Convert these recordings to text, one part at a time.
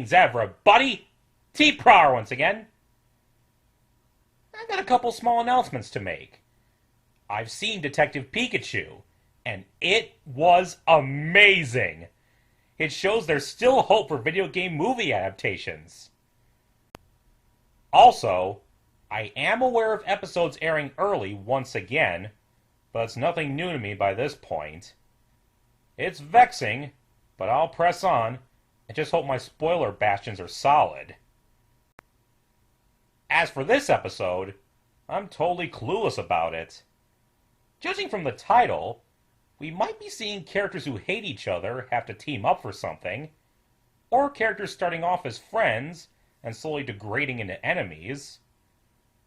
Greetings, everybody! T-Prar once again. I've got a couple small announcements to make. I've seen Detective Pikachu, and it was amazing! It shows there's still hope for video game movie adaptations. Also, I am aware of episodes airing early once again, but it's nothing new to me by this point. It's vexing, but I'll press on and just hope my spoiler bastions are solid. As for this episode, I'm totally clueless about it. Judging from the title, we might be seeing characters who hate each other have to team up for something, or characters starting off as friends and slowly degrading into enemies.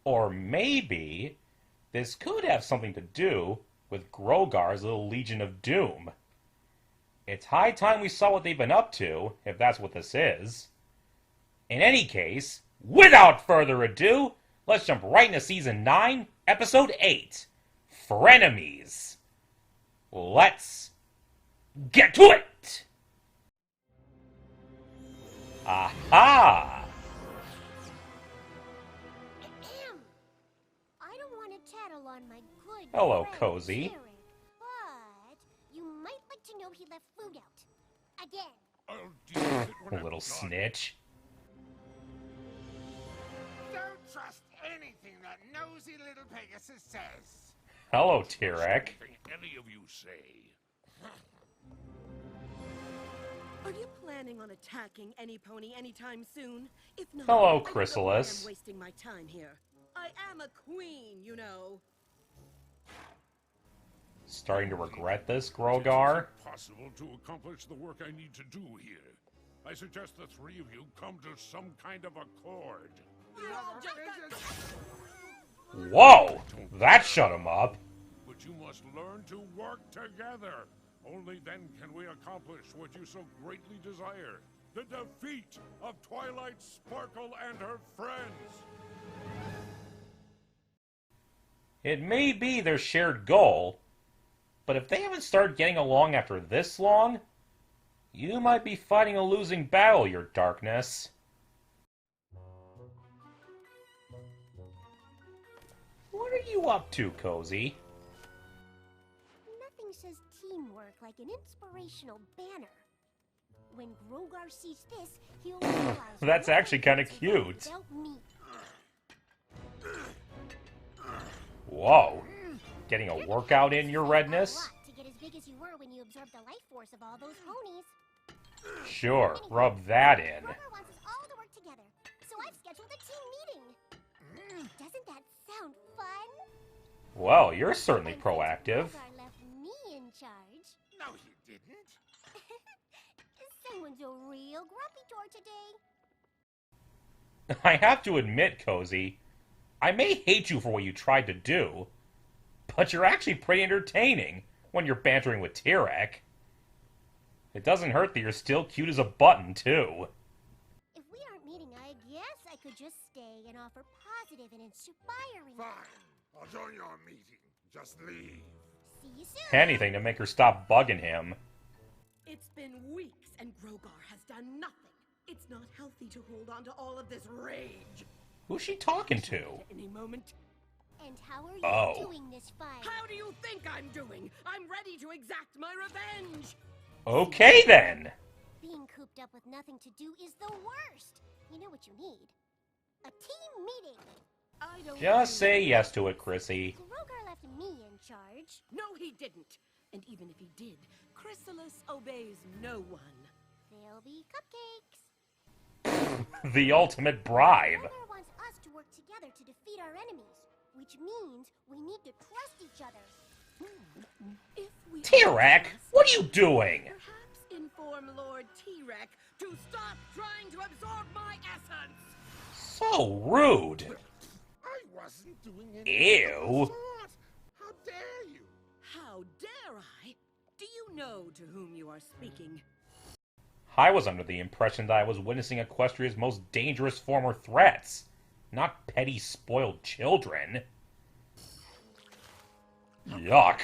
Or maybe this could have something to do with Grogar's little Legion of Doom. It's high time we saw what they've been up to, if that's what this is. In any case, without further ado, let's jump right into Season 9, Episode 8, Frenemies. Let's get to it! Aha! I don't want to tattle on my good Hello, friend, Cozy. Tirek, but you might like to know he left food out. Again. I'll deal with it when I'm Little done. snitch. Don't trust anything that nosy little Pegasus says. Hello, Tirek. Anything any of you say. Are you planning on attacking any pony anytime soon? If not, Hello, I don't know why Chrysalis. I'm wasting my time here. I am a queen, you know. Starting to regret this, It Grogar? isn't possible to accomplish the work I need to do here. I suggest the three of you come to some kind of accord. Whoa! That shut him up. But you must learn to work together. Only then can we accomplish what you so greatly desire. The defeat of Twilight Sparkle and her friends. It may be their shared goal, but if they haven't started getting along after this long, you might be fighting a losing battle, your darkness. What are you up to, Cozy? Nothing says teamwork like an inspirational banner. When Grogar sees this, he'll realize That's actually kinda cute. without me. Whoa. Getting a workout in your A redness? lot to get as big as you were when you absorbed the life force of all those ponies. Sure, rub that in. Grogar wants us all to work together, so I've scheduled a team meeting. Doesn't that sound fun? Well, you're certainly And since proactive. Grogar left me in charge. No, he didn't. Someone's a real grumpy tour today. I have to admit, Cozy, I may hate you for what you tried to do, but you're actually pretty entertaining when you're bantering with Tirek. It doesn't hurt that you're still cute as a button, too. If we aren't meeting, I guess I could just stay and offer positive and inspiring. Fine. I'll join your meeting. Just leave. See you soon. Anything to make her stop bugging him. It's been weeks and Grogar has done nothing. It's not healthy to hold on to all of this rage. Who's she talking to? At any moment. And how are you Oh. doing this fight? How do you think I'm doing? I'm ready to exact my revenge. Okay, then. Being cooped up with nothing to do is the worst. You know what you need? A team meeting. I don't Just do say that. yes to it, Chrissy. Grogar left me in charge. No, he didn't. And even if he did, Chrysalis obeys no one. There'll be cupcakes. The ultimate bribe. Grogar wants us to work together to defeat our enemies, which means we need to trust each other. If we Tirek, what are you doing? Perhaps inform Lord Tirek to stop trying to absorb my essence. So rude. I wasn't doing anything of the Ew. sort. How dare you? How dare I? Do you know to whom you are speaking? I was under the impression that I was witnessing Equestria's most dangerous former threats, not petty, spoiled children. Yuck.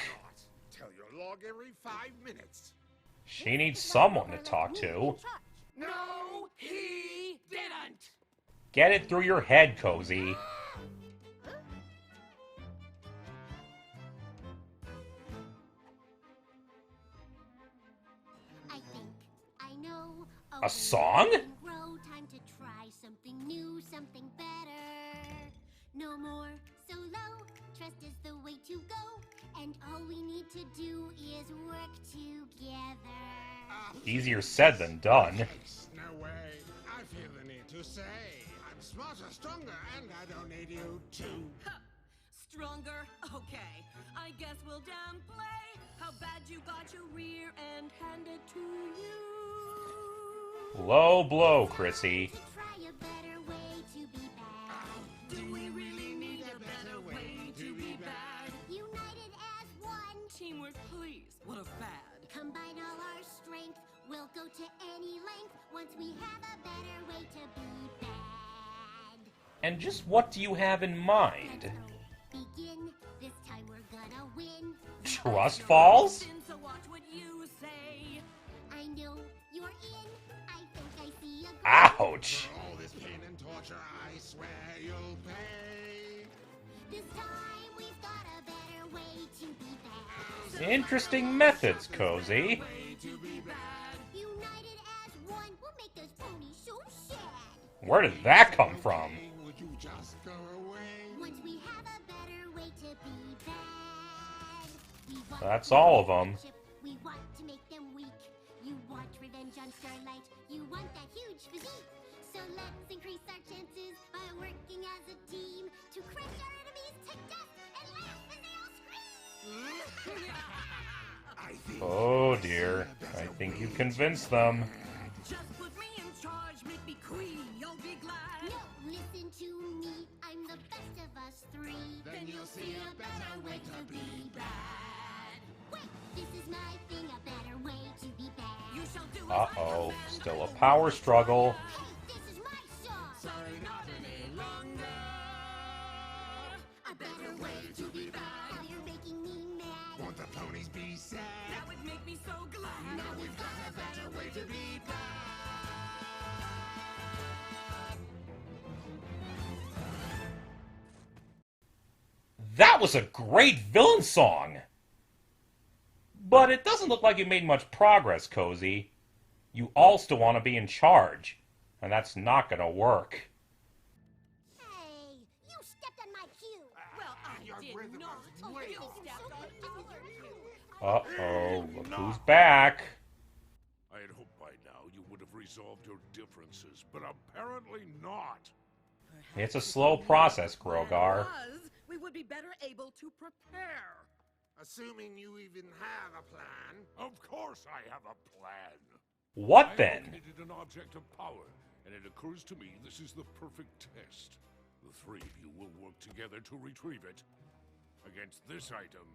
Tell your log every 5 minutes. She needs someone to talk to. No, he didn't! Get it through your head, Cozy. I think I know A song? Grow, time to try something new, something better. No more solo, trust is the way to go. And all we need to do is work together. Easier said than done. No way. I feel the need to say I'm smarter, stronger, and I don't need you to. Stronger? Okay. I guess we'll downplay how bad you got your rear end handed to you. Low blow, Chrissy. To try a better way to be bad. Do we really need a better way to be bad? United as one. Teamwork, please. What a fad. Combine all our strength. We'll go to any length once we have a better way to be bad. And just what do you have in mind? Begin. This time we're gonna win. Trust falls? So watch what you say. I know you're in. I think I see a Ouch! For all this pain and torture, I swear you'll pay. This time we've got a better way to be bad. Interesting methods, Cozy. Way to be bad. United as one, we'll make those ponies so sad. Where did that come from? Hey, would you just go away? Once we have a better way to be bad. We want That's all of them. We want to make them weak. You want revenge on Starlight. You want that huge physique. So let's increase our chances by working as a team to crush our enemies to death and laugh as they all scream. I think Oh dear. I think you convinced them. Just put me in charge, make me queen. You'll be glad. No, listen to me. I'm the best of us three. then you'll see a better way to be bad. Wait, this is my thing, a better way to be bad. You shall do as I Uh-oh. command. Still a power struggle. Hey, this is my song. Sorry, not any longer. A better way to be bad. Now you're making me mad. Won't the ponies be sad? That would make me so glad. Now we've got a better way to be bad. That was a great villain song! But it doesn't look like you made much progress, Cozy. You all still want to be in charge, and that's not gonna work. Hey, you stepped on my cue. Well, I Your did rhythm not. was way You off. stepped on our cue. Uh-oh, look who's back. I had hoped by now you would have resolved your differences, but apparently not. It's a slow process, Grogar. Was, we would be better able to prepare. Assuming you even have a plan. Of course I have a plan. What I then? located an object of power, and it occurs to me this is the perfect test. The three of you will work together to retrieve it. Against this item,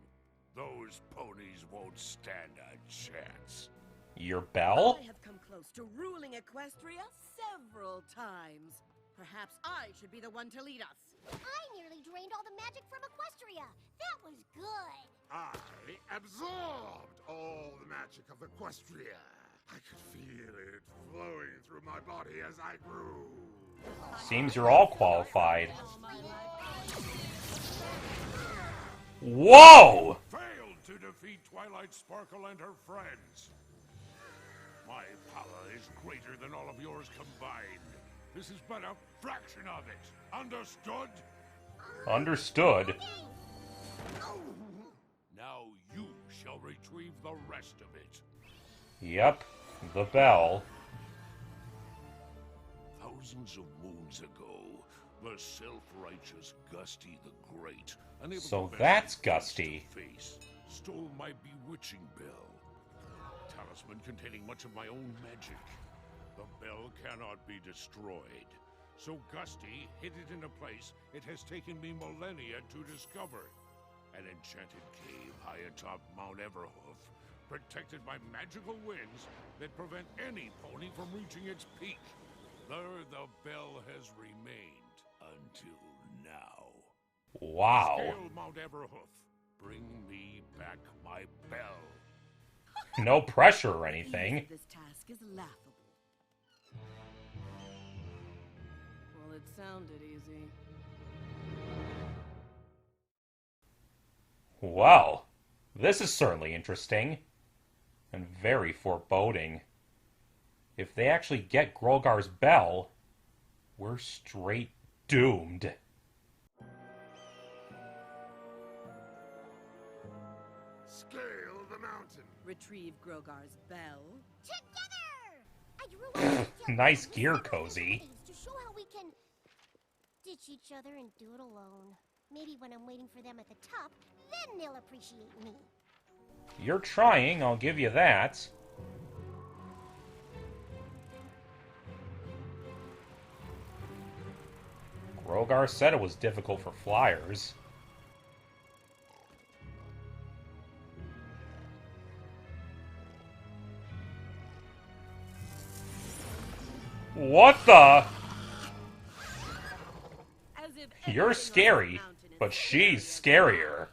those ponies won't stand a chance. Your bell? I have come close to ruling Equestria several times. Perhaps I should be the one to lead us. I nearly drained all the magic from Equestria. That was good. I absorbed all the magic of Equestria. I could feel it flowing through my body as I grew. Seems you're all qualified. Whoa! Failed to defeat Twilight Sparkle and her friends. My power is greater than all of yours combined. This is but a fraction of it. Understood? Understood. Now you shall retrieve the rest of it. Yep, the bell. Thousands of moons ago, the self-righteous Gusty the Great, unable So to that's face Gusty. to face, stole my bewitching bell. Talisman containing much of my own magic. The bell cannot be destroyed. So Gusty hid it in a place it has taken me millennia to discover. An enchanted cave high atop Mount Everhoof, protected by magical winds that prevent any pony from reaching its peak. There the bell has remained until now. Wow. Scale Mount Everhoof. Bring me back my bell. No pressure or The ease anything. of this task is laughable. it sounded easy. Well, this is certainly interesting. And very foreboding. If they actually get Grogar's bell, we're straight doomed. Scale the mountain. Retrieve Grogar's bell. Together! I drew up a Nice gear, Cozy. to show how we can ditch each other and do it alone. Maybe when I'm waiting for them at the top, then they'll appreciate me. You're trying, I'll give you that. Grogar said it was difficult for flyers. What the? As if You're everything on scary, this mountain is but she's scary scarier.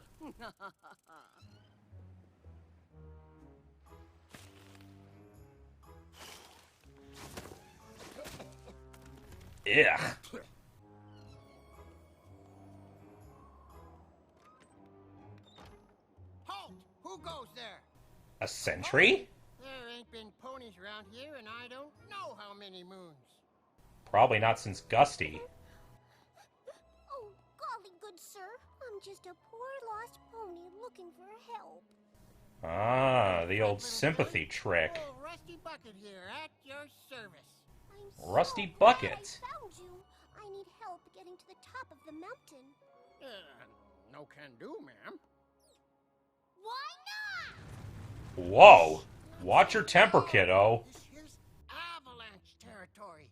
Ugh. Halt! Who goes there? A sentry? There ain't been ponies around here, and I don't know how many moons. Probably not since Gusty. Oh, golly good sir. I'm just a poor lost pony looking for help. Ah, the old Little sympathy boy. trick. Oh, Rusty Bucket here, at your service. I'm Rusty so glad Bucket. I found you. I need help getting to the top of the mountain. No can do, ma'am. Why not? Whoa! Watch your temper, kiddo. This here's avalanche territory.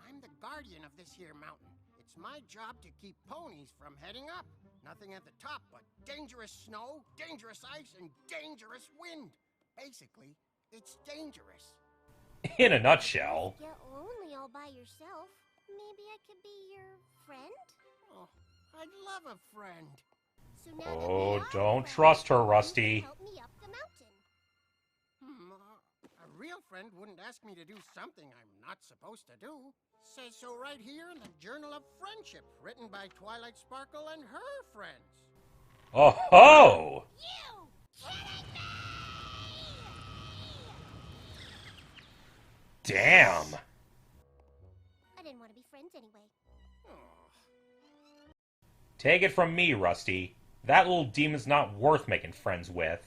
I'm the guardian of this here mountain. It's my job to keep ponies from heading up. Nothing at the top but dangerous snow, dangerous ice, and dangerous wind. Basically, it's dangerous. In a nutshell. You're lonely all by yourself. Maybe I could be your friend? Oh, I'd love a friend. So now that we Oh, are don't friends, trust her, you can Rusty. help me up the mountain. A real friend wouldn't ask me to do something I'm not supposed to do. Says so right here in the Journal of Friendship, written by Twilight Sparkle and her friends. Oh ho! You kidding me? Damn! I didn't want to be friends anyway. Take it from me, Rusty. That little demon's not worth making friends with.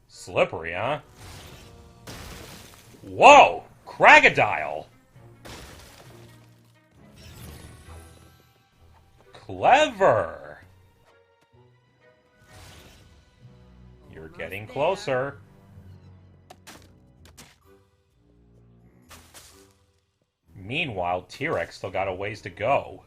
Slippery, huh? Whoa! Crocodile! Clever! You're getting closer. Meanwhile, Tirek still got a ways to go.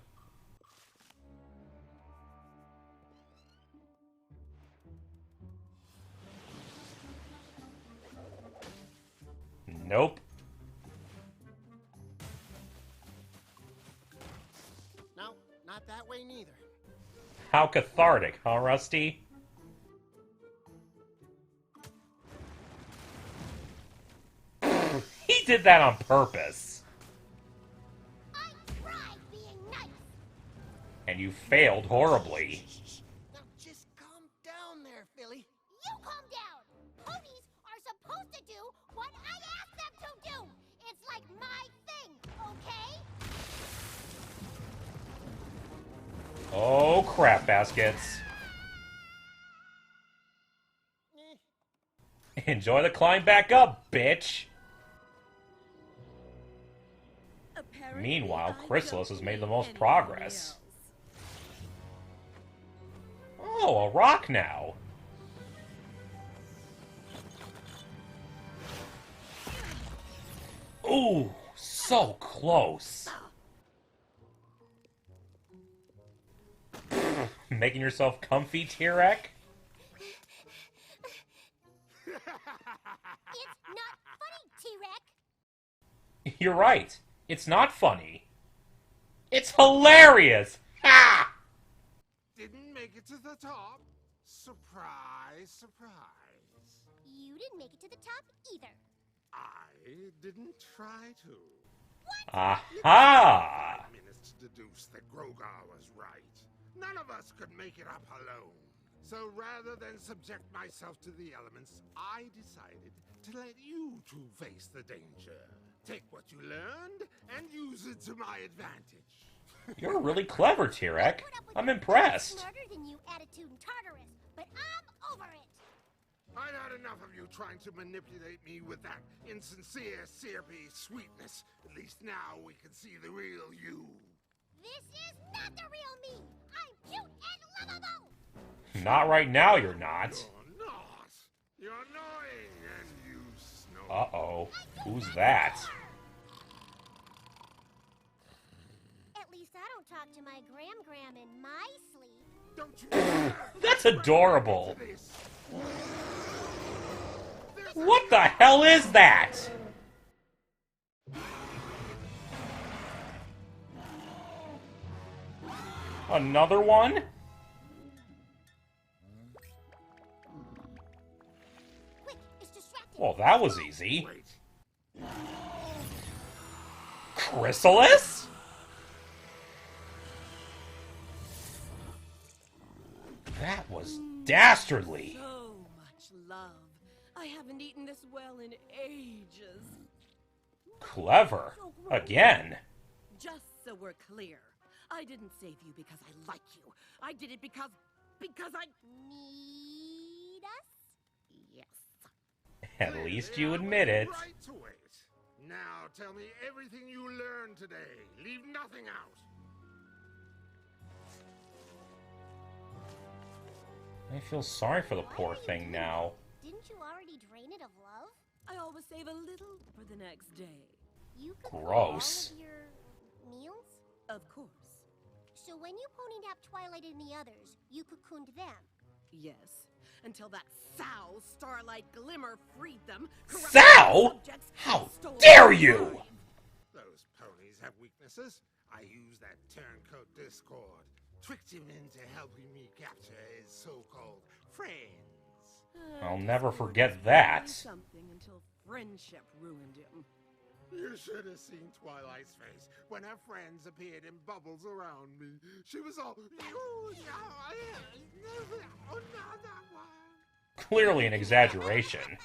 Nope. No, not that way neither. How cathartic, huh, Rusty? He did that on purpose. I tried being nice. And you failed horribly. Now just calm down there, Philly. You calm down. Ponies are supposed to do what I ask them to do. It's like my thing, okay? Oh, crap baskets. Enjoy the climb back up, bitch. Apparently, Meanwhile, I Chrysalis don't has made the need most anybody progress. else. Oh, a rock now. Ooh, so close. Making yourself comfy, Tirek? It's not funny, Tirek. You're right. It's not funny. It's hilarious! Ha! Didn't make it to the top. Surprise, surprise. You didn't make it to the top either. I didn't try to. Aha! 5 minutes to deduce that Grogar was right. None of us could make it up alone. So rather than subject myself to the elements, I decided to let you two face the danger. Take what you learned and use it to my advantage. You're really clever, Tirek. I'm impressed. Smarter than you, attitude and Tartarus, but I'm over it. I've had enough of you trying to manipulate me with that insincere, syrupy sweetness. At least now we can see the real you. This is not the real me. I'm cute and lovable. Not right now, you're not. You're not. You're annoying, and you snow. Uh-oh. Who's that? At least I don't talk to my Gram in my sleep. Don't you? That's adorable. This. What the hell is that? Another one? Quick, it's distracting. Well, that was easy. Wait. Chrysalis? That was dastardly. So much love. I haven't eaten this well in ages. Clever. Again. Just so we're clear, I didn't save you because I like you. I did it because I... Need us? Yes. At least you admit it. Right to it. Now tell me everything you learned today. Leave nothing out. I feel sorry for the poor thing now. Didn't you already drain it of love? I always save a little for the next day. You could Gross. all of your meals? Of course. So when you pony-napped Twilight and the others, you cocooned them. Yes. Until that sow Starlight Glimmer freed them. corrupted Sow? subjects, How stole dare their you! lives. Those ponies have weaknesses. I used that turncoat Discord. Tricked him into helping me capture his so-called friends. I'll never forget that. Something until friendship ruined him. You should have seen Twilight's face when her friends appeared in bubbles around me. She was all, another one. Clearly an exaggeration.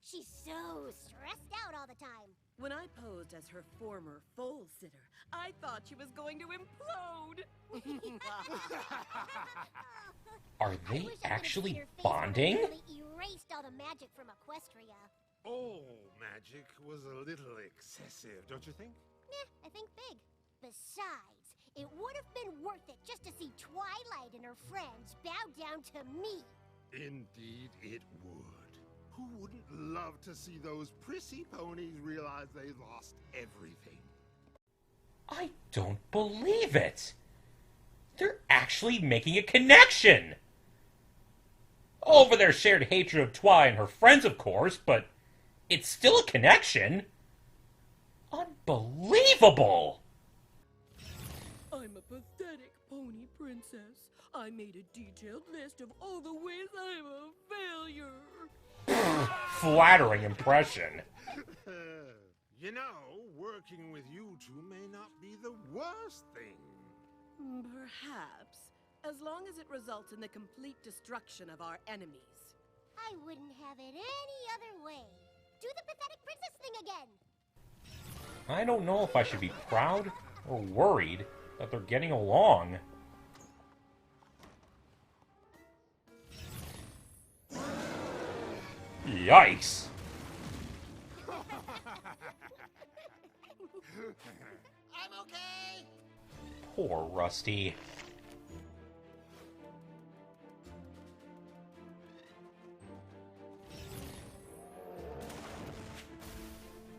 She's so stressed out all the time. When I posed as her former foal sitter, I thought she was going to implode. Are I they wish I could've actually seen her face when I bonding? nearly erased all the magic from Equestria. Oh, magic was a little excessive, don't you think? Meh, I think big. Besides, it would have been worth it just to see Twilight and her friends bow down to me. Indeed it would. Who wouldn't love to see those prissy ponies realize they lost everything? I don't believe it. They're actually making a connection. Over their shared hatred of Twi and her friends, of course, but it's still a connection. Unbelievable! I'm a pathetic pony princess. I made a detailed list of all the ways I'm a failure. Flattering impression. You know, working with you two may not be the worst thing. Perhaps, as long as it results in the complete destruction of our enemies. I wouldn't have it any other way. Do the pathetic princess thing again. I don't know if I should be proud or worried that they're getting along. Yikes. I'm okay. Poor Rusty.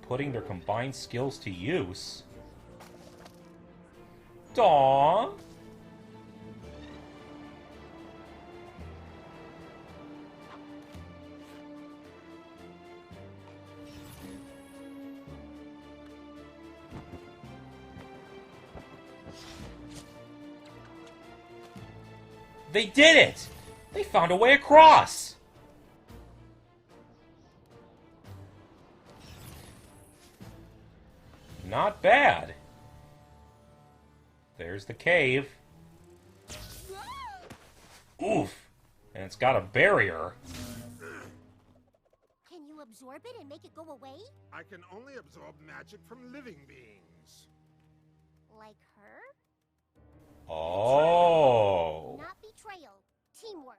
Putting their combined skills to use. Daw. They did it! They found a way across! not bad. There's the cave. Oof. And it's got a barrier. Can you absorb it and make it go away? I can only absorb magic from living beings. Like her? Oh. Not betrayal. Teamwork.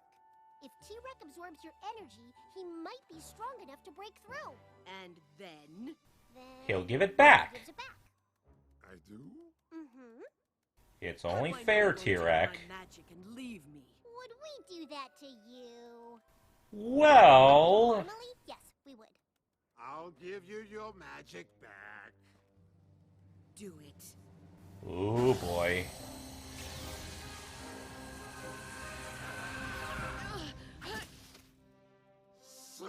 If Tirek absorbs your energy, he might be strong enough to break through. And then? Then He'll give it back. he gives it back. I do? Mm-hmm. It's only How do I know fair, you won't take Tirek. my magic and leave me? Would we do that to you? Well... Normally, yes, we would. I'll give you your magic back. Do it. Ooh, boy. So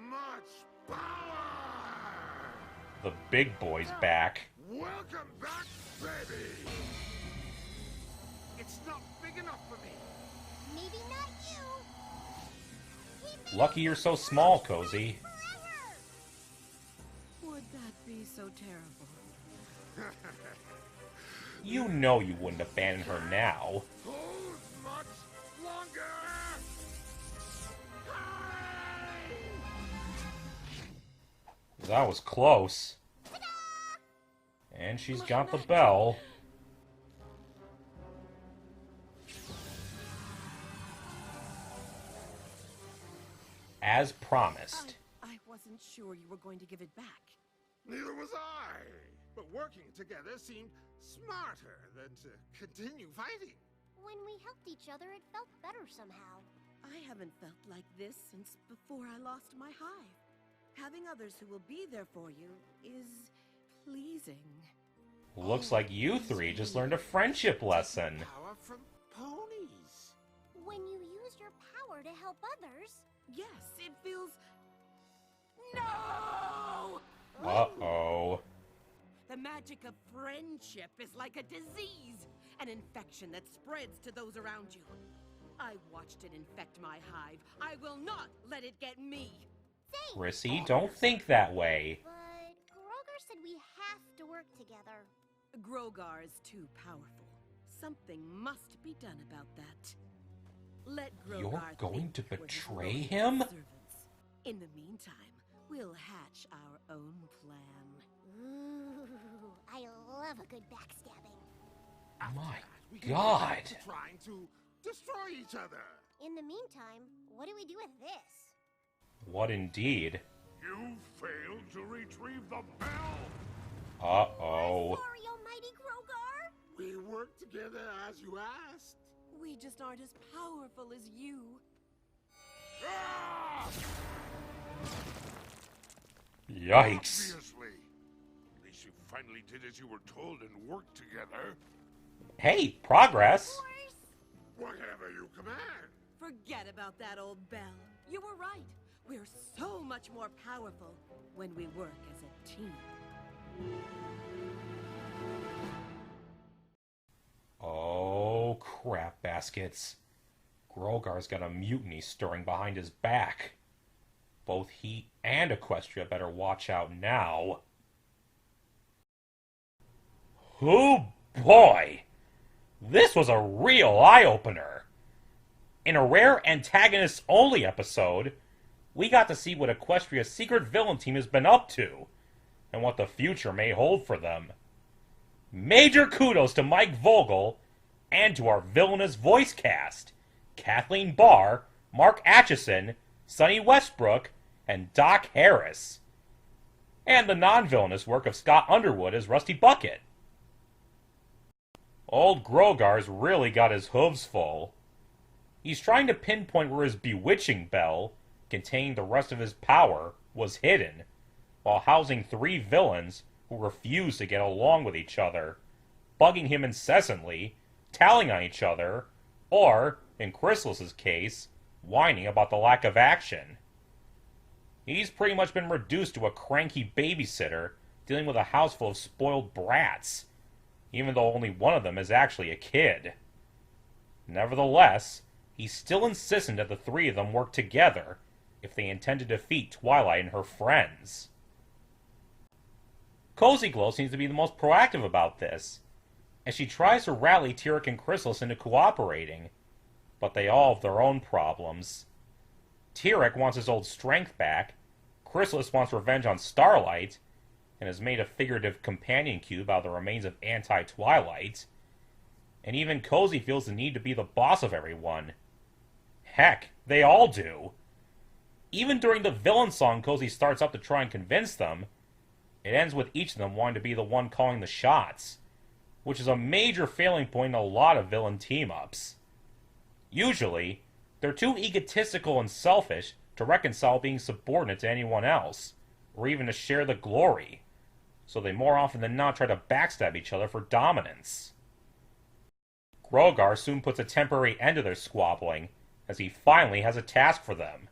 much power! The big boy's back. Welcome back, baby! It's not big enough for me. Maybe not you. Lucky you're so small, Cozy. Forever. Would that be so terrible? You know you wouldn't abandon her now. Hold much longer! That was close. And she's got the bell. As promised. I wasn't sure you were going to give it back. Neither was I. But working together seemed smarter than to continue fighting. When we helped each other, it felt better somehow. I haven't felt like this since before I lost my hive. Having others who will be there for you is pleasing. Looks like you three just learned a friendship lesson. Power from ponies. When you use your power to help others. Yes, it feels... No! Uh-oh. The magic of friendship is like a disease, an infection that spreads to those around you. I watched it infect my hive. I will not let it get me. Say, Chrissy, don't think that way. but Grogar said we have to work together. Grogar is too powerful. Something must be done about that. Let Grogar You're going think to we're his betray loyal him? servants. In the meantime, we'll hatch our own plan. Ooh, I love a good backstabbing. My We can God. go back to trying to destroy each other. In the meantime, what do we do with this? What indeed? You failed to retrieve the bell! Uh-oh. Sorry, almighty Grogar. We worked together as you asked. We just aren't as powerful as you. Ah! Yikes. Obviously. At least you finally did as you were told and worked together. Hey, progress. Whatever you command. Forget about that old bell. You were right. We're so much more powerful when we work as a team. Oh, crap baskets. Grogar's got a mutiny stirring behind his back. Both he and Equestria better watch out now. Oh boy! This was a real eye-opener. In a rare antagonist-only episode, we got to see what Equestria's secret villain team has been up to, and what the future may hold for them. Major kudos to Mike Vogel, and to our villainous voice cast, Kathleen Barr, Mark Atchison, Sonny Westbrook, and Doc Harris. And the non-villainous work of Scott Underwood as Rusty Bucket. Old Grogar's really got his hooves full. He's trying to pinpoint where his bewitching bell, containing the rest of his power, was hidden, while housing three villains who refuse to get along with each other, bugging him incessantly, telling on each other, or, in Chrysalis's case, whining about the lack of action. He's pretty much been reduced to a cranky babysitter dealing with a house full of spoiled brats, even though only one of them is actually a kid. Nevertheless, he's still insistent that the three of them work together if they intend to defeat Twilight and her friends. Cozy Glow seems to be the most proactive about this, as she tries to rally Tirek and Chrysalis into cooperating, but they all have their own problems. Tirek wants his old strength back, Chrysalis wants revenge on Starlight, and has made a figurative companion cube out of the remains of Anti-Twilight, and even Cozy feels the need to be the boss of everyone. Heck, they all do. Even during the villain song Cozy starts up to try and convince them, it ends with each of them wanting to be the one calling the shots, which is a major failing point in a lot of villain team-ups. Usually, they're too egotistical and selfish to reconcile being subordinate to anyone else, or even to share the glory, so they more often than not try to backstab each other for dominance. Grogar soon puts a temporary end to their squabbling, as he finally has a task for them.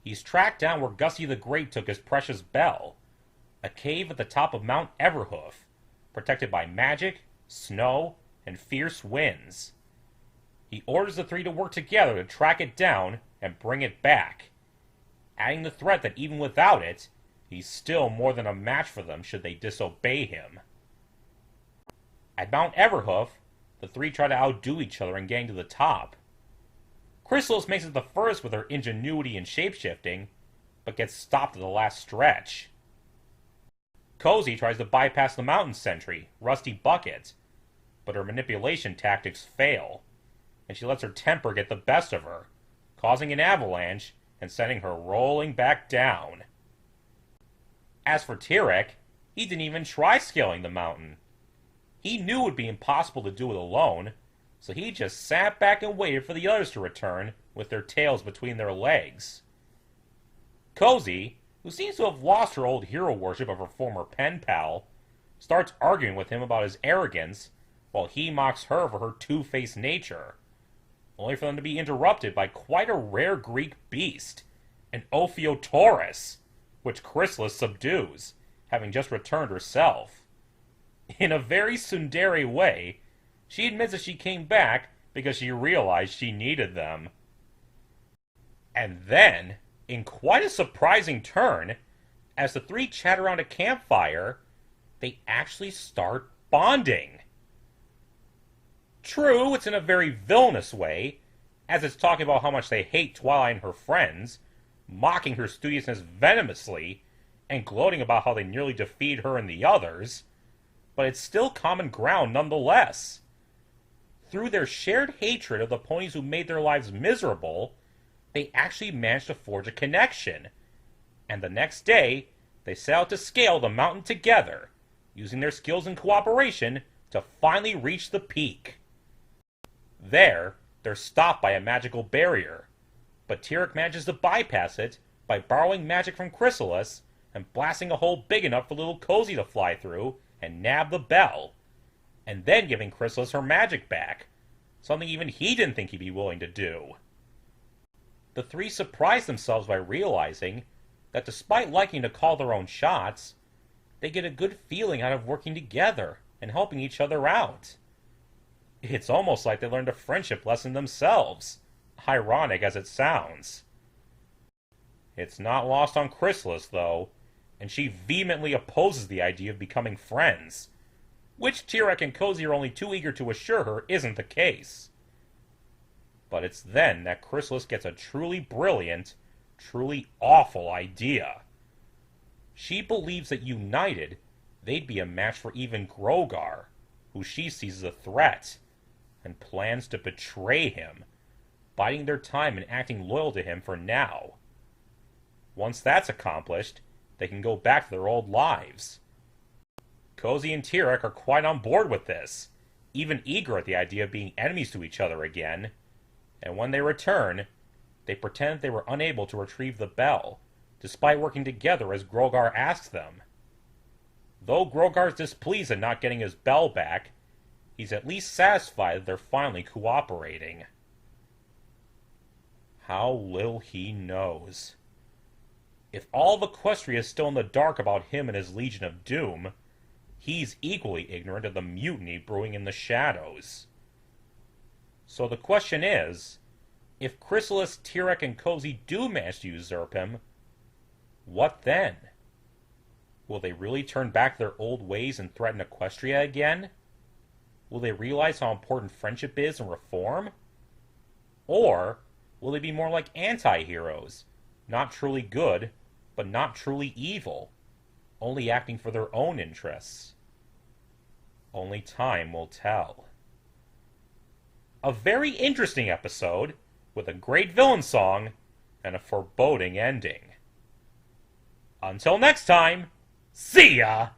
He's tracked down where Gusty the Great took his precious bell, a cave at the top of Mount Everhoof, protected by magic, snow, and fierce winds. He orders the three to work together to track it down and bring it back, adding the threat that even without it, he's still more than a match for them should they disobey him. At Mount Everhoof, the three try to outdo each other in getting to the top. Chrysalis makes it the first with her ingenuity and shapeshifting, but gets stopped at the last stretch. Cozy tries to bypass the mountain sentry, Rusty Bucket, but her manipulation tactics fail, and she lets her temper get the best of her, causing an avalanche and sending her rolling back down. As for Tirek, he didn't even try scaling the mountain. He knew it would be impossible to do it alone, so he just sat back and waited for the others to return with their tails between their legs. Cozy, who seems to have lost her old hero worship of her former pen pal, starts arguing with him about his arrogance, while he mocks her for her two-faced nature, only for them to be interrupted by quite a rare Greek beast, an Ophiotaurus, which Chrysalis subdues, having just returned herself. In a very tsundere way, she admits that she came back because she realized she needed them. And then, in quite a surprising turn, as the three chat around a campfire, they actually start bonding. True, it's in a very villainous way, as it's talking about how much they hate Twilight and her friends, mocking her studiousness venomously, and gloating about how they nearly defeat her and the others, but it's still common ground nonetheless. Through their shared hatred of the ponies who made their lives miserable, they actually managed to forge a connection, and the next day, they set out to scale the mountain together, using their skills and cooperation to finally reach the peak. There, they're stopped by a magical barrier, but Tirek manages to bypass it by borrowing magic from Chrysalis and blasting a hole big enough for little Cozy to fly through and nab the bell, and then giving Chrysalis her magic back, something even he didn't think he'd be willing to do. The three surprise themselves by realizing that despite liking to call their own shots, they get a good feeling out of working together and helping each other out. It's almost like they learned a friendship lesson themselves, ironic as it sounds. It's not lost on Chrysalis, though, and she vehemently opposes the idea of becoming friends, which Tirek and Cozy are only too eager to assure her isn't the case. But it's then that Chrysalis gets a truly brilliant, truly awful idea. She believes that united, they'd be a match for even Grogar, who she sees as a threat, and plans to betray him, biding their time and acting loyal to him for now. Once that's accomplished, they can go back to their old lives. Cozy and Tirek are quite on board with this, even eager at the idea of being enemies to each other again, and when they return, they pretend they were unable to retrieve the bell, despite working together as Grogar asks them. Though Grogar's displeased at not getting his bell back, he's at least satisfied that they're finally cooperating. How little he knows. If all of Equestria is still in the dark about him and his Legion of Doom, he's equally ignorant of the mutiny brewing in the shadows. So the question is, if Chrysalis, Tirek, and Cozy do manage to usurp him, what then? Will they really turn back their old ways and threaten Equestria again? Will they realize how important friendship is and reform? Or will they be more like anti-heroes, not truly good, but not truly evil, only acting for their own interests? Only time will tell. A very interesting episode, with a great villain song and a foreboding ending. Until next time, see ya!